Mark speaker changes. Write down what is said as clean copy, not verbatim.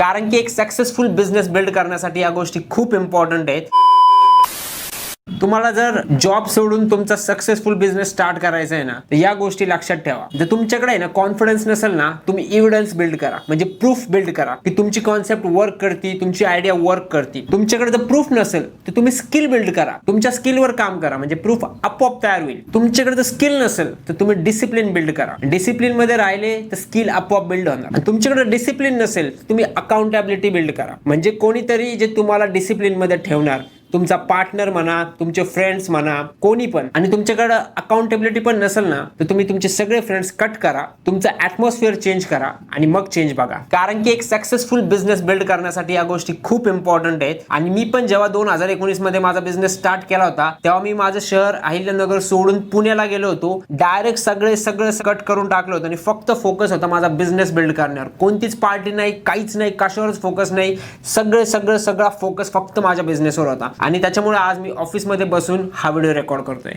Speaker 1: कारण की एक सक्सेसफुल बिझनेस बिल्ड करण्यासाठी या गोष्टी खूप इम्पॉर्टंट आहेत. तुम्हाला जर जॉब सोडून तुमचा सक्सेसफुल बिझनेस स्टार्ट करायचा आहे ना, तर या गोष्टी लक्षात ठेवा. जर तुमच्याकडे आहे ना कॉन्फिडन्स नसेल ना, तुम्ही एव्हिडन्स बिल्ड करा, म्हणजे प्रूफ बिल्ड करा की तुमची कॉन्सेप्ट वर्क करते, तुमची आयडिया वर्क करते. तुमच्याकडे जर प्रूफ नसेल तर तुम्ही स्किल बिल्ड करा, तुमच्या स्किलवर काम करा, म्हणजे प्रूफ आपोआप तयार होईल. तुमच्याकडे जर स्किल नसेल तर तुम्ही डिसिप्लिन बिल्ड करा. डिसिप्लिन मध्ये राहिले तर स्किल आपोआप बिल्ड होणार. तुमच्याकडे डिसिप्लिन नसेल तर तुम्ही अकाउंटेबिलिटी बिल्ड करा, म्हणजे कोणीतरी जे तुम्हाला डिसिप्लिन मध्ये ठेवणार, तुमचा पार्टनर म्हणा, तुमचे फ्रेंड्स म्हणा, कोणी पण. आणि तुमच्याकडे अकाउंटेबिलिटी पण नसेल ना, तर तुम्ही तुमचे सगळे फ्रेंड्स कट करा, तुमचं ॲटमॉस्फिअर चेंज करा आणि मग चेंज बघा. कारण की एक सक्सेसफुल बिझनेस बिल्ड करण्यासाठी या गोष्टी खूप इम्पॉर्टंट आहेत. आणि मी पण जेव्हा 2019 मध्ये माझा बिझनेस स्टार्ट केला होता, तेव्हा मी माझं शहर अहिल्यानगर सोडून पुण्याला गेलो होतो. डायरेक्ट सगळं कट करून टाकलं होतं आणि फक्त फोकस होता माझा बिझनेस बिल्ड करण्यावर. कोणतीच पार्टी नाही, काहीच नाही, कशावरच फोकस नाही. सगळा फोकस फक्त माझ्या बिझनेसवर होता. आणि त्याच्यामुळे आज मी ऑफिसमध्ये बसून हा व्हिडिओ रेकॉर्ड करतोय.